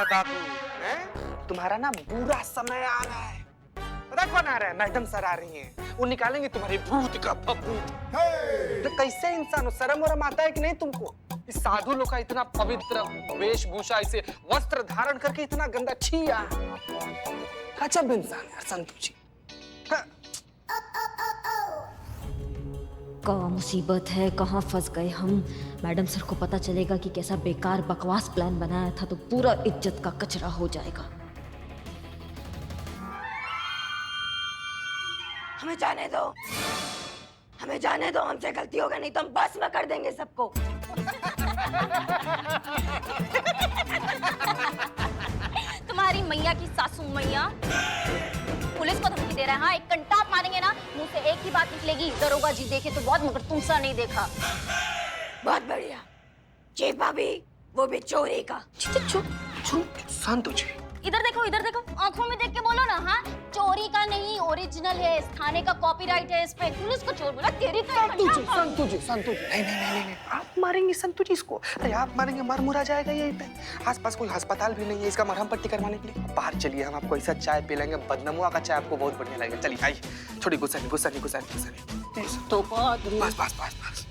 है बाबू, हैं? तुम्हारा ना बुरा समय आ रहा है। पता कौन आ रहा है? मैडम सर आ रही हैं। वो निकालेंगे तुम्हारे भूत का भूत। तो कैसे इंसान हो? शर्म वरम आता है कि नहीं तुमको? इस साधु लोग का इतना पवित्र वेशभूषा, इसे वस्त्र धारण करके इतना गंदा, छी यार। गजब इंसान यार संतु जी। हाँ। क्या मुसीबत है, कहाँ फंस गए हम। मैडम सर को पता चलेगा कि कैसा बेकार बकवास प्लान बनाया था तो पूरा इज्जत का कचरा हो जाएगा। हमें जाने दो, हमें जाने दो, हमसे गलती हो गई, नहीं तो हम बस में कर देंगे सबको। तुम्हारी मैया की सासू मैया पुलिस को धमकी दे रहा है। हाँ, एक कंटाप मारेंगे ना, मुंह से एक ही बात निकलेगी, दरोगा जी देखे तो बहुत मगर तुमसा नहीं देखा। बहुत बढ़िया। जी भाभी, वो भी चोरी का। चुप चुप संतु जी। इधर देखो, इधर देखो, आंखों में देख के बोलो ना। हाँ, चोरी का नहीं, ओरिजिनल है, इस थाने का कॉपीराइट है इस पे। पुलिस को चोर बोला, तेरी तो संतु जी, संतु जी, संतु जी। नहीं नहीं नहीं नहीं, आप मारेंगे संतु जी इसको। अरे आप मारेंगे, मर मुरा जाएगा यहीं पे। आसपास कोई अस्पताल भी नहीं है इसका मरहम पट्टी करवाने के लिए। बाहर चलिए, हम आपको ऐसा चाय पिलाएंगे, बदनमुआ का चाय आपको बहुत बढ़िया लगेगा। चलिए आइए, थोड़ी गुस्सा नहीं, गुस्सा नहीं, गुस्सा नहीं, गुस्सा नहीं। तो बस बस बस बस।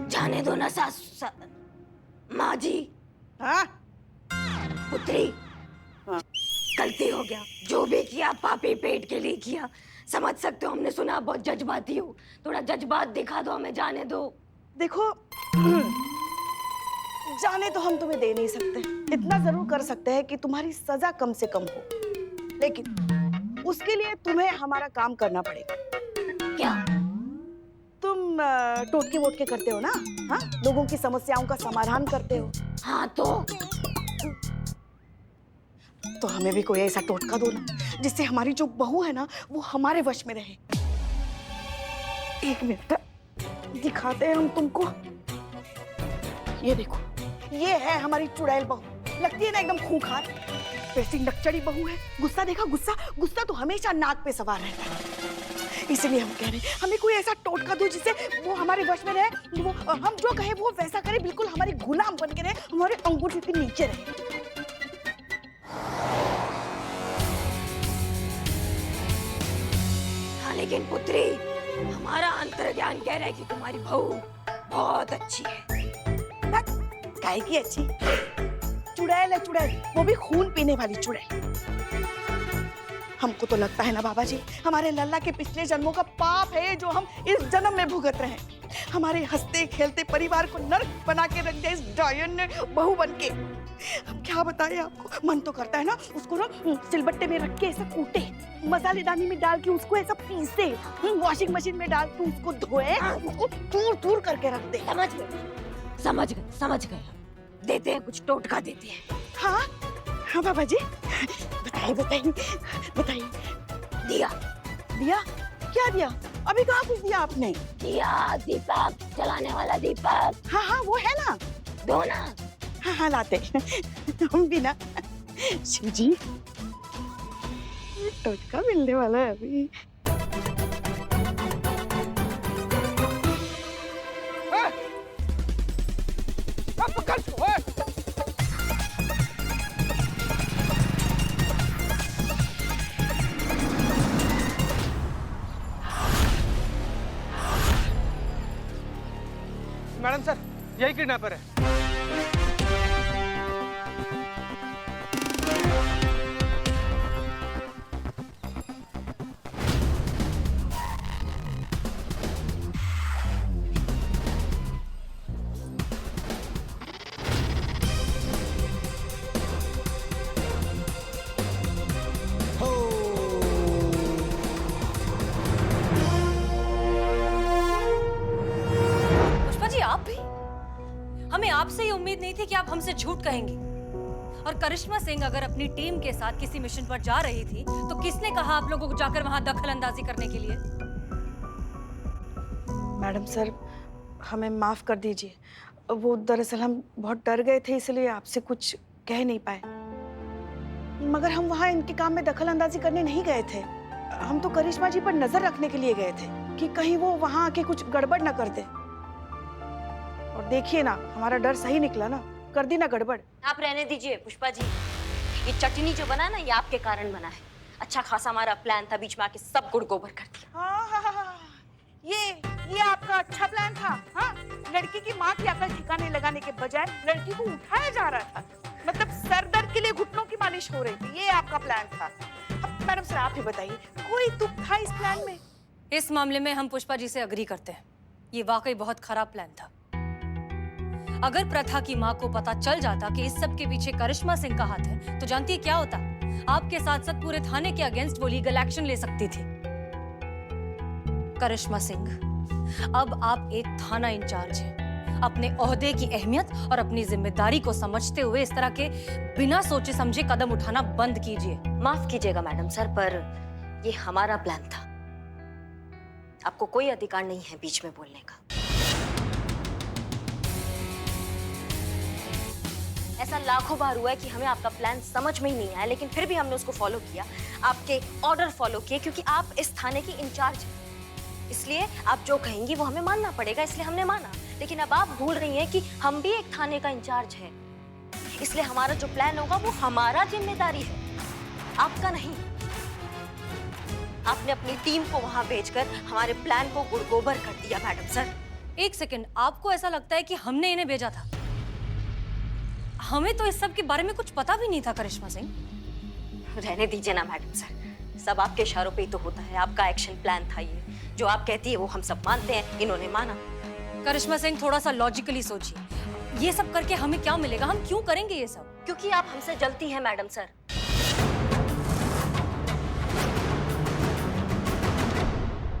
जाने दो ना माँ जी। हाँ? पुत्री, गलती हो गया, जो भी किया पापी पेट के लिए किया। समझ सकते हो, हमने सुना बहुत जज्बाती हो, थोड़ा जज्बात दिखा दो, हमें जाने दो। देखो, जाने तो हम तुम्हें दे नहीं सकते, इतना जरूर कर सकते हैं कि तुम्हारी सजा कम से कम हो, लेकिन उसके लिए तुम्हें हमारा काम करना पड़ेगा। क्या? तुम टोटके वोटके करते हो ना? हाँ, लोगों की समस्याओं का समाधान करते हो। हाँ तो हमें भी कोई ऐसा टोटका दो ना, जिससे हमारी जो बहू है ना, वो हमारे वश में रहे। एक मिनट दिखाते हैं हम तुमको। ये देखो, ये है हमारी चुड़ैल बहू। लगती है ना एकदम खूंखार, वैसी नकचड़ी बहू है। गुस्सा देखा, गुस्सा गुस्सा तो हमेशा नाक पे सवार रहता है। इसलिए हम कह रहे हैं, हमें कोई ऐसा टोटका दो जिससे वो हमारे वश में रहे, वो हम जो कहे वो वैसा करे, बिल्कुल हमारी गुलाम बन के रहे, हमारे अंगूठे के नीचे रहे। हाँ, लेकिन पुत्री, हमारा अंतर्ज्ञान कह रहा है कि तुम्हारी बहू बहुत अच्छी है। काहे की अच्छी? चुड़ैल है चुड़ैल, वो भी खून पीने वाली चुड़ैल। हमको तो लगता है ना बाबा जी, हमारे लल्ला के पिछले जन्मों का पाप है जो हम इस जन्म में भुगत रहे हैं। हमारे हंसते खेलते परिवार को नर्क बना के रख दिया इस डायन ने बहू बन के। हम क्या बताएं आपको, मन तो करता है ना उसको ना सिलबट्टे में रख के ऐसा कूटे, मसालेदानी में डाल के उसको ऐसा पीसे, वॉशिंग मशीन में डाल के उसको धोए, उसको टूर टूर करके रख दे। समझ गए, समझ गए, समझ गए। देते हैं, कुछ टोटका देते हैं। हाँ हाँ बाबा जी, बताइए बताइए बताइए। दिया। दिया? क्या दिया? अभी कहाँ कुछ दिया आपने? दिया, दीपक, जलाने वाला दीपक। हाँ हाँ, वो है ना, दो ना। हाँ हाँ लाते हम भी ना। शिव जी, टोटका मिलने वाला है अभी। पकड़ को, मैडम सर, यही किडनैपर है। आप भी? हमें आपसे ये उम्मीद नहीं थी कि आप हमसे झूठ कहेंगी। और करिश्मा सिंह अगर अपनी टीम के साथ किसी मिशन पर जा रही थी तो किसने कहा आप लोगों को जाकर वहां दखल अंदाजी करने के लिए? मैडम सर, हमें माफ कर दीजिए, वो दरअसल हम बहुत डर गए थे, इसलिए आपसे कुछ कह नहीं पाए। मगर हम वहाँ इनके काम में दखल अंदाजी करने नहीं गए थे। हम तो करिश्मा जी पर नजर रखने के लिए गए थे कि कहीं वो वहाँ आके कुछ गड़बड़ ना कर दे। और देखिए ना, हमारा डर सही निकला ना, कर दी ना गड़बड़। आप रहने दीजिए पुष्पा जी, ये चटनी जो बना ना ये आपके कारण बना है। अच्छा खासा हमारा प्लान था, बीच में आके सब गुड़ गोबर कर दिया। हाँ, ये आपका अच्छा प्लान था। हाँ, लड़की की माँ की अकल ठिकाने लगाने के बजाय लड़की को उठाया जा रहा था, मतलब सर दर्द के लिए घुटनों की मालिश हो रही थी, ये आपका प्लान था। अब मैडम सर आप ही बताइए, कोई तुक था इस प्लान में? इस मामले में हम पुष्पा जी से अग्री करते हैं, ये वाकई बहुत खराब प्लान था। अगर प्रथा की माँ को पता चल जाता कि इस सब के पीछे करिश्मा सिंह का हाथ है, तो जानती है क्या होता? आपके साथ साथ पूरे थाने के अगेंस्ट वो लीगल एक्शन ले सकती थी। करिश्मा सिंह, अब आप एक थाना इंचार्ज हैं। अपने ओहदे की अहमियत और अपनी जिम्मेदारी को समझते हुए इस तरह के बिना सोचे समझे कदम उठाना बंद कीजिए। माफ कीजिएगा मैडम सर, पर ये हमारा प्लान था। आपको कोई अधिकार नहीं है बीच में बोलने का। ऐसा लाखों बार हुआ है कि हमें आपका प्लान समझ में ही नहीं आया, लेकिन फिर भी हमने उसको फॉलो किया, आपके ऑर्डर फॉलो किए, क्योंकि आप इस थाने की इंचार्ज हैं। इसलिए आप जो कहेंगी वो हमें मानना पड़ेगा, इसलिए हमने माना। लेकिन अब आप भूल रही हैं कि हम भी एक थाने का इंचार्ज है, इसलिए हमारा जो प्लान होगा वो हमारा जिम्मेदारी है, आपका नहीं। आपने अपनी टीम को वहां भेजकर हमारे प्लान को गुड़गोबर कर दिया मैडम सर। एक सेकंड, आपको ऐसा लगता है कि हमने इन्हें भेजा था? हमें तो इस सब के बारे में कुछ पता भी नहीं था करिश्मा सिंह। रहने दीजिए ना मैडम सर, सब आपके इशारों पे ही तो होता है। आपका एक्शन प्लान था ये, जो आप कहती है वो हम सब मानते हैं, इन्होंने माना। करिश्मा सिंह, थोड़ा सा लॉजिकली सोचिए, ये सब करके हमें क्या मिलेगा? हम क्यों करेंगे ये सब? क्योंकि आप हमसे जलती हैं मैडम सर।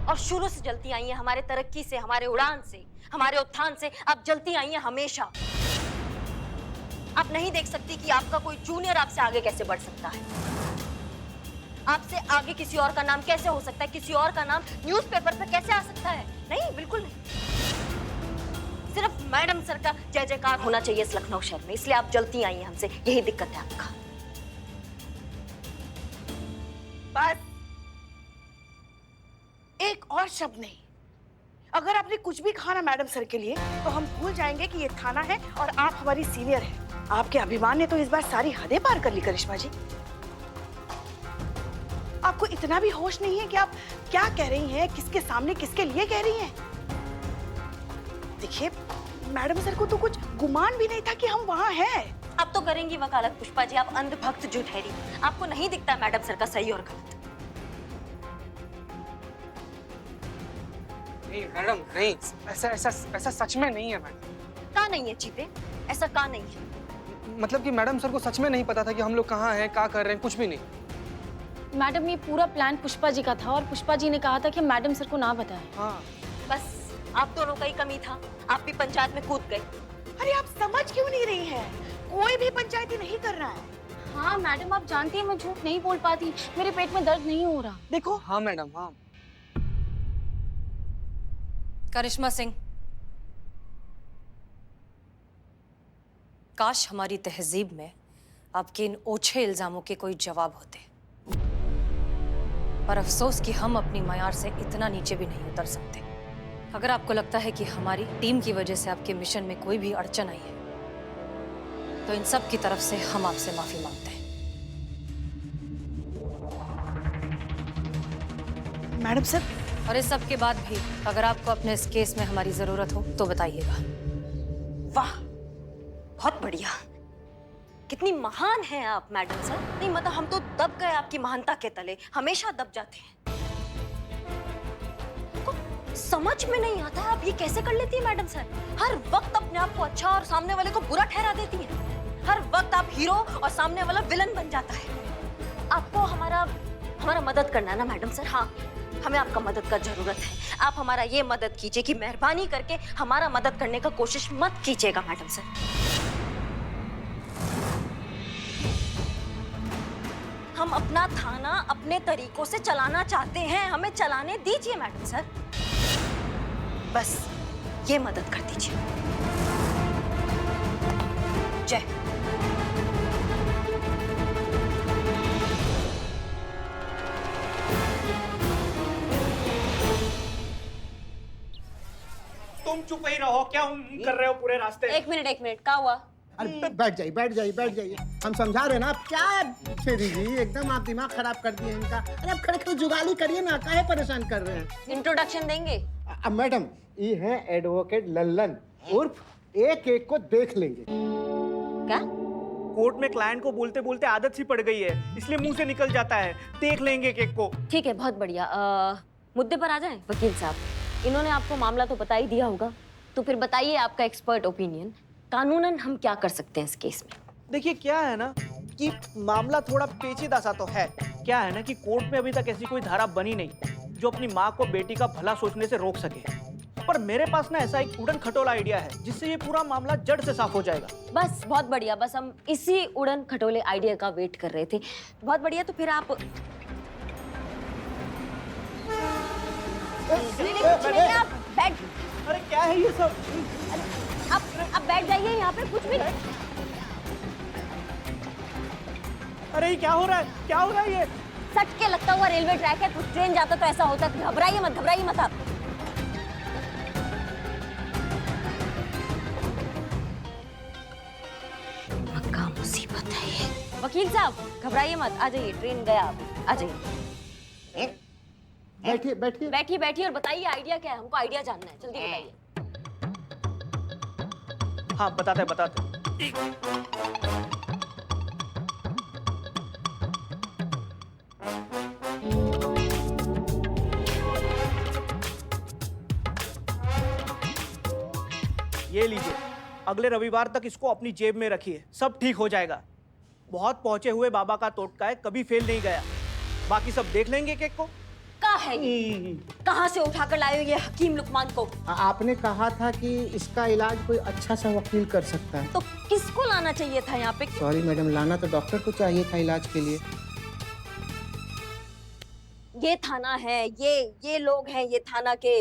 और शुरू से जलती आई हैं, हमारे तरक्की से, हमारे उड़ान से, हमारे उत्थान से आप जलती आई हैं हमेशा। आप नहीं देख सकती कि आपका कोई जूनियर आपसे आगे कैसे बढ़ सकता है? आपसे आगे किसी और का नाम कैसे हो सकता है? किसी और का नाम न्यूज़पेपर पर कैसे आ सकता है? नहीं, बिल्कुल नहीं। सिर्फ मैडम सर का जय जयकार होना चाहिए इस लखनऊ शहर में, इसलिए आप जलती आई हैं हमसे, यही दिक्कत है आपका। बस एक और शब्द नहीं। अगर आपने कुछ भी कहा ना मैडम सर के लिए, तो हम भूल जाएंगे कि ये थाना है और आप हमारी सीनियर हैं। आपके अभिमान ने तो इस बार सारी हदें पार कर ली करिश्मा जी। आपको इतना भी होश नहीं है कि आप क्या कह रही हैं, किसके सामने, किसके लिए कह रही हैं? देखिए, मैडम सर को तो कुछ गुमान भी नहीं था कि हम वहाँ हैं। आप तो करेंगी वकालत पुष्पा जी, आप अंधभक्त जो ठहरी। आपको नहीं दिखता मैडम सर का सही और गलत। नहीं मैडम, नहीं, ऐसा सच में नहीं है मैडम। कहाँ नहीं है चीते? ऐसा कहाँ नहीं है? मतलब कि मैडम सर को सच में नहीं पता था कि हम लोग कहाँ हैं, क्या कर रहे हैं, कुछ भी नहीं। मैडम, ये पूरा प्लान पुष्पा जी का था और पुष्पा जी ने कहा था कि मैडम सर को ना बताएं। हाँ, बस आप दोनों का ही कमी था, आप भी पंचायत में कूद गए। अरे आप समझ क्यों नहीं रही हैं? कोई भी पंचायती नहीं कर रहा है। हाँ मैडम, आप जानती हैं मैं झूठ नहीं बोल पाती, मेरे पेट में दर्द नहीं हो रहा। देखो। हाँ मैडम, हाँ। करिश्मा सिंह, काश हमारी तहजीब में आपके इन ओछे इल्जामों के कोई जवाब होते, पर अफसोस कि हम अपनी मयार से इतना नीचे भी नहीं उतर सकते। अगर आपको लगता है कि हमारी टीम की वजह से आपके मिशन में कोई भी अड़चन आई है, तो इन सब की तरफ से हम आपसे माफी मांगते हैं। मैडम सर, और इस सब के बाद भी अगर आपको अपने इस केस में हमारी जरूरत हो तो बताइएगा। वाह, बहुत बढ़िया। कितनी महान हैं आप मैडम सर। नहीं मतलब हम तो दब गए आपकी महानता के तले, हमेशा दब जाते हैं। समझ में नहीं आता है आप ये कैसे कर लेती है मैडम सर। हर वक्त अपने आप को अच्छा और सामने वाले को बुरा ठहरा देती हैं। हर वक्त आप हीरो और सामने वाला विलन बन जाता है। आपको हमारा मदद करना है ना मैडम सर? हाँ, हमें आपका मदद का जरूरत है। आप हमारा ये मदद कीजिए कि मेहरबानी करके हमारा मदद करने का कोशिश मत कीजिएगा मैडम सर। हम अपना थाना अपने तरीकों से चलाना चाहते हैं, हमें चलाने दीजिए मैडम सर। बस ये मदद कर दीजिए। जय। चुप ही रहो, क्या कर रहे हो पूरे रास्ते? एक मिनट, क्या हुआ? अरे बैठ जाइए। हम समझा रहे हैं ना, आप क्या फेरी जी, एकदम आप दिमाग खराब कर दिए इनका। अरे आप खड़े जुगाली करिए ना, काहे परेशान कर रहे हैं? इंट्रोडक्शन देंगे? अब मैडम, ये है एडवोकेट लल्लन, उर्फ एक एक को देख लेंगे। क्या? कोर्ट में क्लाइंट को बोलते बोलते आदत सी पड़ गई है, इसलिए मुंह से निकल जाता है। देख लेंगे केक को। ठीक है, बहुत बढ़िया। मुद्दे पर आ जाएं वकील साहब। इन्होंने आपको मामला तो बता ही दिया होगा, तो फिर बताइए आपका एक्सपर्ट ओपिनियन, कानूनन हम क्या कर सकते हैं इस केस में? देखिए क्या है ना कि मामला थोड़ा पेचीदा सा तो है। क्या है ना कि कोर्ट में अभी तक ऐसी कोई धारा बनी नहीं जो अपनी माँ को बेटी का भला सोचने से रोक सके। पर मेरे पास ना ऐसा एक उड़न खटोला आइडिया है जिससे ये पूरा मामला जड़ से साफ हो जाएगा। बस बहुत बढ़िया, बस हम इसी उड़न खटोले आइडिया का वेट कर रहे थे। बहुत बढ़िया, तो फिर आप नहीं, आप बैठ, अरे क्या है ये सब? आप बैठ जाइए, यहाँ पे कुछ भी नहीं। अरे ये क्या हो रहा है ये? सट के लगता हुआ रेलवे ट्रैक है, कुछ ट्रेन जाता तो ऐसा होता है। घबराइए मत आप। क्या मुसीबत है ये? वकील साहब घबराइए मत, आ जाइए, ट्रेन गया, आप आ जाइए। बैठिए और बताइए आइडिया क्या है, हमको आइडिया जानना है, जल्दी बताइए। हाँ बताते। ये लीजिए, अगले रविवार तक इसको अपनी जेब में रखिए, सब ठीक हो जाएगा। बहुत पहुंचे हुए बाबा का टोटका है, कभी फेल नहीं गया। बाकी सब देख लेंगे केक को। क्या है ये? कहाँ से उठाकर लाए हो ये हकीम लुकमान को? आपने कहा था कि इसका इलाज कोई अच्छा सा वकील कर सकता है। तो किसको लाना चाहिए था यहाँ पे? सॉरी मैडम, लाना तो डॉक्टर को चाहिए था इलाज के लिए। ये थाना है, ये लोग हैं, ये थाना के,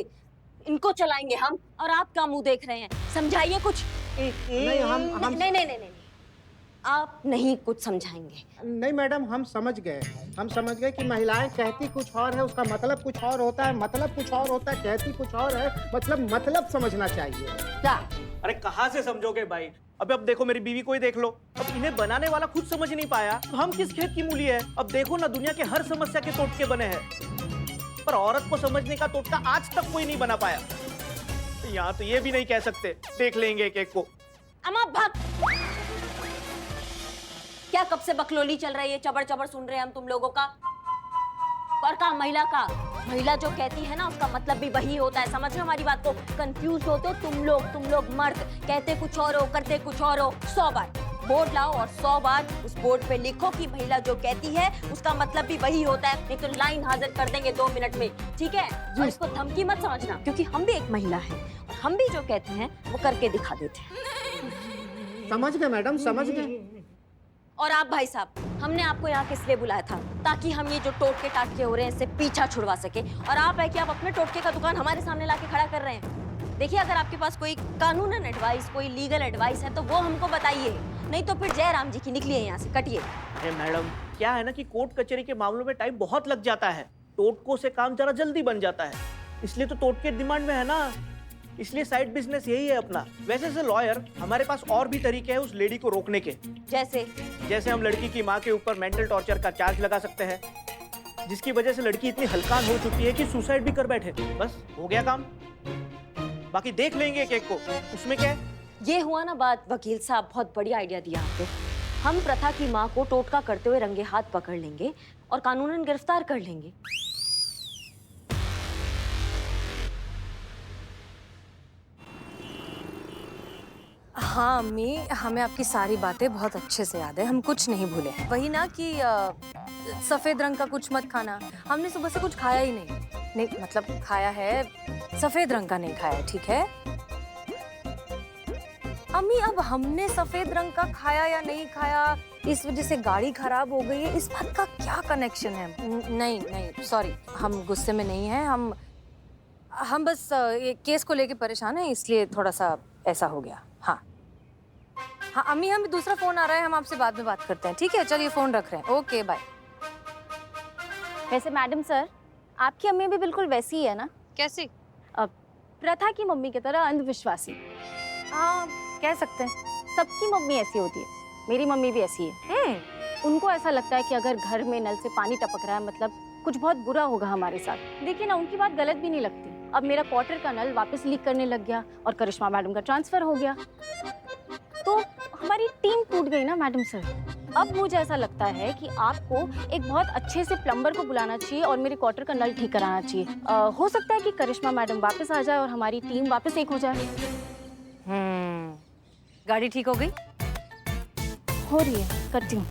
इनको चलाएंगे हम, और आप क्या मुंह देख रहे हैं? समझाइए कुछ। नहीं, आप नहीं कुछ समझाएंगे। नहीं मैडम, हम समझ गए कि महिलाएं कहती कुछ और है, उसका मतलब कुछ और होता है, मतलब कुछ और होता है, कहती कुछ और है, मतलब समझना चाहिए। क्या? अरे कहाँ से समझोगे भाई? अब देखो, मेरी बीवी को ही देख लो। अब इन्हें बनाने वाला खुद समझ नहीं पाया तो हम किस खेत की मूली है? अब देखो ना, दुनिया के हर समस्या के टोटके बने हैं, पर औरत को समझने का टोटका आज तक कोई नहीं बना पाया। यहाँ तो ये भी नहीं कह सकते, देख लेंगे एक एक को। अम्मा भाग! क्या कब से बकलोली चल रही है, चबड़ सुन रहे हैं हम तुम लोगों का। और का महिला जो कहती है ना, उसका मतलब भी वही होता है। समझ रहे हो हमारी बात को? कंफ्यूज होते हो तुम लोग मर्द, कहते कुछ और हो, करते कुछ और हो। 100 बार बोर्ड लाओ और 100 बार उस बोर्ड पे लिखो कि महिला जो कहती है उसका मतलब भी वही होता है, नहीं तो लाइन हाजिर कर देंगे 2 मिनट में, ठीक है? और इसको धमकी मत समझना, क्योंकि हम भी एक महिला है, हम भी जो कहते हैं वो करके दिखा देते हैं। समझ गए मैडम, समझ गए। और आप भाई साहब, हमने आपको यहाँ किस लिए बुलाया था? ताकि हम ये जो टोटके टाटके हो रहे हैं इससे पीछा छुड़वा सके। और आप है कि आप अपने टोटके का दुकान हमारे सामने लाके खड़ा कर रहे हैं। देखिए, अगर आपके पास कोई कानूनन एडवाइस, कोई लीगल एडवाइस है तो वो हमको बताइए, नहीं तो फिर जय राम जी की निकलिए यहाँ से, कटिए। अरे मैडम, क्या है ना कि कोर्ट कचहरी के मामलों में टाइम बहुत लग जाता है, टोटकों से काम जरा जल्दी बन जाता है, इसलिए तो टोटके डिमांड में है ना, इसलिए साइड बिजनेस यही है अपना। वैसे से लॉयर, हमारे पास और भी तरीके हैं उस लेडी को रोकने के। जैसे हम लड़की की माँ के ऊपर मेंटल टॉर्चर का चार्ज लगा सकते हैं, जिसकी वजह से लड़की इतनी हल्कान हो चुकी है कि सुसाइड भी कर बैठे। बस हो गया काम। बाकी देख लेंगे केक को, उसमें क्या है? ये हुआ ना बात। वकील साहब, बहुत बढ़िया आइडिया दिया आपने। हम प्रथा की माँ को टोटका करते हुए रंगे हाथ पकड़ लेंगे और कानूनन गिरफ्तार कर लेंगे। हाँ अम्मी, हमें आपकी सारी बातें बहुत अच्छे से याद है, हम कुछ नहीं भूले। वही ना कि सफेद रंग का कुछ मत खाना। हमने सुबह से कुछ खाया ही नहीं, मतलब खाया है, सफेद रंग का नहीं खाया, ठीक है अम्मी? अब हमने सफेद रंग का खाया या नहीं खाया, इस वजह से गाड़ी खराब हो गई है, इस बात का क्या कनेक्शन है? नहीं सॉरी, हम गुस्से में नहीं हैं, हम बस ये केस को लेके परेशान हैं, इसलिए थोड़ा सा ऐसा हो गया। हाँ अम्मी, हमें दूसरा फोन आ रहा है, हम आपसे बाद में बात करते हैं, ठीक है? चलिए फोन रख रहे हैं, ओके बाय। वैसे मैडम सर, आपकी अम्मी भी बिल्कुल वैसी ही है ना? कैसी? प्रथा की मम्मी की तरह अंधविश्वासी। हाँ, कह सकते हैं। सबकी मम्मी ऐसी होती है, मेरी मम्मी भी ऐसी है। उनको ऐसा लगता है कि अगर घर में नल से पानी टपक रहा है मतलब कुछ बहुत बुरा होगा हमारे साथ। देखिए ना, उनकी बात गलत भी नहीं लगती। अब मेरा क्वार्टर का नल वापस लीक करने लग गया और करिश्मा मैडम का ट्रांसफर हो गया, तो हमारी टीम टूट गई ना मैडम सर। अब मुझे ऐसा लगता है कि आपको एक बहुत अच्छे से प्लम्बर को बुलाना चाहिए और मेरे क्वार्टर का नल ठीक कराना चाहिए। हो सकता है कि करिश्मा मैडम वापस आ जाए और हमारी टीम वापस एक हो जाए। गाड़ी ठीक हो गई? हो रही है, करती हूँ।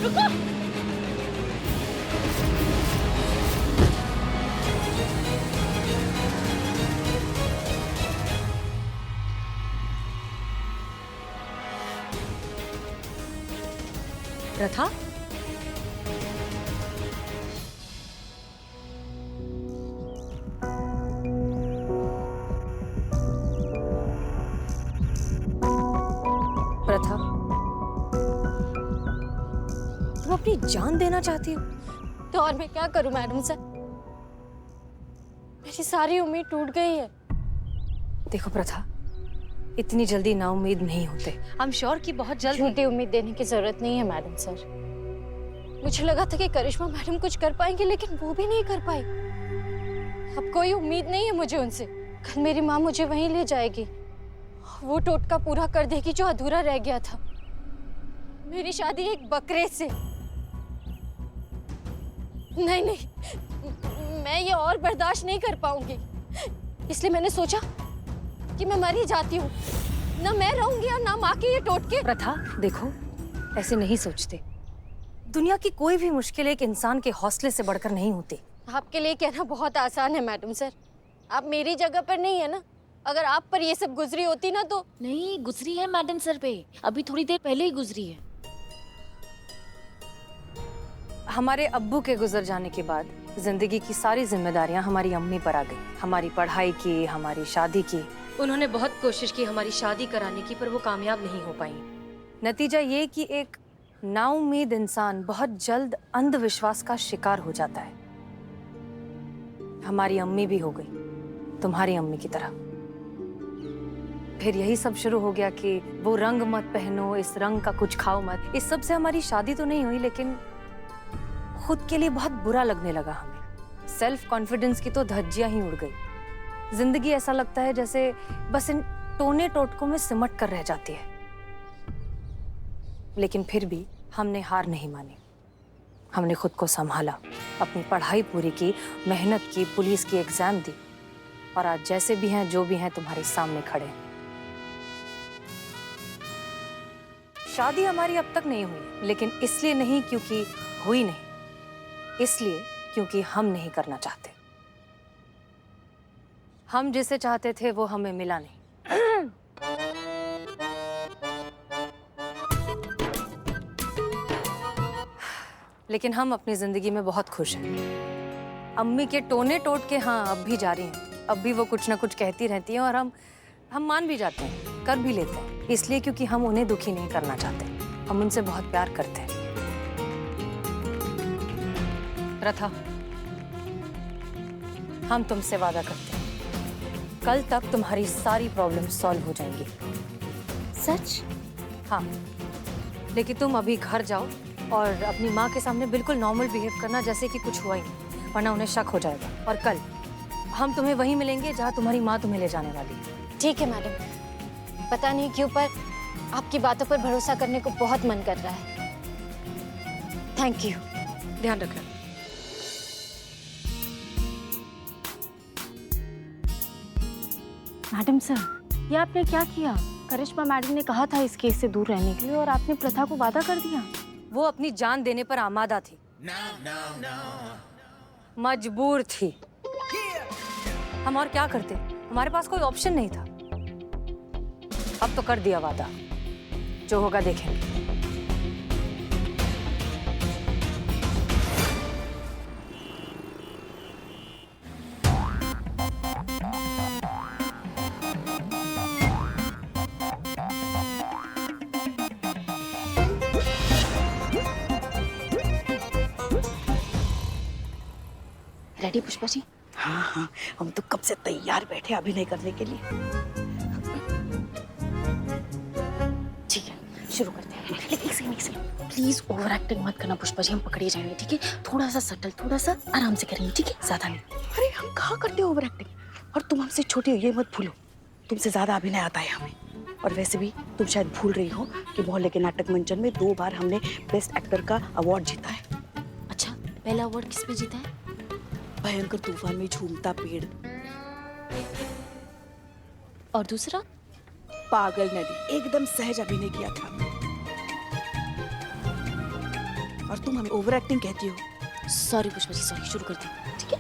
रुको। प्रथा, प्रथा, तुम अपनी जान देना चाहती हो? तो और मैं क्या करूं मैडम सर, मेरी सारी उम्मीद टूट गई है। देखो प्रथा, इतनी जल्दी ना उम्मीद नहीं होते। आई एम श्योर कि बहुत जल्द। झूठी उम्मीद देने की जरूरत नहीं है मैडम सर। मुझे लगा था कि करिश्मा मैडम कुछ कर पाएंगे, लेकिन वो भी नहीं कर पाई। अब कोई उम्मीद नहीं है मुझे उनसे। कल मेरी माँ मुझे वहीं ले जाएगी, वो टोटका पूरा कर देगी जो अधूरा रह गया था। मेरी शादी एक बकरे से। नहीं नहीं, मैं ये और बर्दाश्त नहीं कर पाऊंगी। इसलिए मैंने सोचा कि मैं मर ही जाती हूँ। ना मैं रहूंगी और ना माँ के ये टोटके। प्रथा देखो, ऐसे नहीं सोचते। दुनिया की कोई भी मुश्किल एक इंसान के हौसले से बढ़कर नहीं होती। आपके लिए कहना बहुत आसान है मैडम सर, आप मेरी जगह पर नहीं है ना। अगर आप पर ये सब गुजरी होती ना तो। नहीं गुजरी है मैडम सर पे, अभी थोड़ी देर पहले ही गुजरी है। हमारे अब्बू के गुजर जाने के बाद जिंदगी की सारी जिम्मेदारियां हमारी अम्मी पर आ गई। हमारी पढ़ाई की, हमारी शादी की। उन्होंने बहुत कोशिश की हमारी शादी कराने की, पर वो कामयाब नहीं हो पाई। नतीजा ये कि एक नाउम्मीद इंसान बहुत जल्द अंधविश्वास का शिकार हो जाता है। हमारी अम्मी भी हो गई तुम्हारी अम्मी की तरह। फिर यही सब शुरू हो गया कि वो रंग मत पहनो, इस रंग का कुछ खाओ मत। इस सब से हमारी शादी तो नहीं हुई, लेकिन खुद के लिए बहुत बुरा लगने लगा हमें। सेल्फ कॉन्फिडेंस की तो धज्जियां ही उड़ गई। जिंदगी ऐसा लगता है जैसे बस इन टोने टोटकों में सिमट कर रह जाती है। लेकिन फिर भी हमने हार नहीं मानी। हमने खुद को संभाला, अपनी पढ़ाई पूरी की, मेहनत की, पुलिस की एग्जाम दी, और आज जैसे भी हैं, जो भी हैं, तुम्हारे सामने खड़े हैं। शादी हमारी अब तक नहीं हुई, लेकिन इसलिए नहीं क्योंकि हुई नहीं, इसलिए क्योंकि हम नहीं करना चाहते। हम जिसे चाहते थे वो हमें मिला नहीं। लेकिन हम अपनी जिंदगी में बहुत खुश हैं। अम्मी के टोने टोट के हाँ अब भी जारी हैं। अब भी वो कुछ ना कुछ कहती रहती हैं और हम मान भी जाते हैं, कर भी लेते हैं, इसलिए क्योंकि हम उन्हें दुखी नहीं करना चाहते। हम उनसे बहुत प्यार करते हैं। प्रथा, हम तुमसे वादा करते हैं, कल तक तुम्हारी सारी प्रॉब्लम सॉल्व हो जाएंगी। सच? हाँ, लेकिन तुम अभी घर जाओ और अपनी माँ के सामने बिल्कुल नॉर्मल बिहेव करना, जैसे कि कुछ हुआ ही नहीं, वरना उन्हें शक हो जाएगा। और कल हम तुम्हें वहीं मिलेंगे जहाँ तुम्हारी माँ तुम्हें ले जाने वाली है। ठीक है मैडम। पता नहीं क्यों पर आपकी बातों पर भरोसा करने को बहुत मन कर रहा है। Thank you. ध्यान रखना। मैडम सर, ये आपने क्या किया? करिश्मा मैडम ने कहा था इस केस से दूर रहने के लिए, और आपने प्रथा को वादा कर दिया। वो अपनी जान देने पर आमादा थी, मजबूर थी। हम और क्या करते? हमारे पास कोई ऑप्शन नहीं था। अब तो कर दिया वादा, जो होगा देखेंगे। रेडी पुष्पा जी? हाँ हाँ, हम तो कब से तैयार बैठे अभिनय करने के लिए। ठीक है, शुरू करते हैं। लेकिन एक सेकंड प्लीज ओवर एक्टिंग मत करना पुष्पा जी, हम पकड़े जाएंगे, ठीक है? थोड़ा सा सटल, थोड़ा सा आराम से करेंगे, ठीक है? ज्यादा नहीं। अरे हम कहाँ करते ओवर एक्टिंग, और तुम हमसे छोटी हो ये मत भूलो, तुमसे ज्यादा अभिनय आता है हमें। और वैसे भी तुम शायद भूल रही हो कि मोहल्ले के नाटक मंचन में 2 बार हमने बेस्ट एक्टर का अवार्ड जीता है। अच्छा, पहला अवार्ड किस पे जीता है? भयंकर तूफान में झूमता पेड़। और दूसरा? पागल नदी, एकदम सहज अभिनय किया था। और तुम हमें ओवर एक्टिंग कहती हो। Sorry Pushpa ji, sorry. शुरू करते हैं, ठीक है?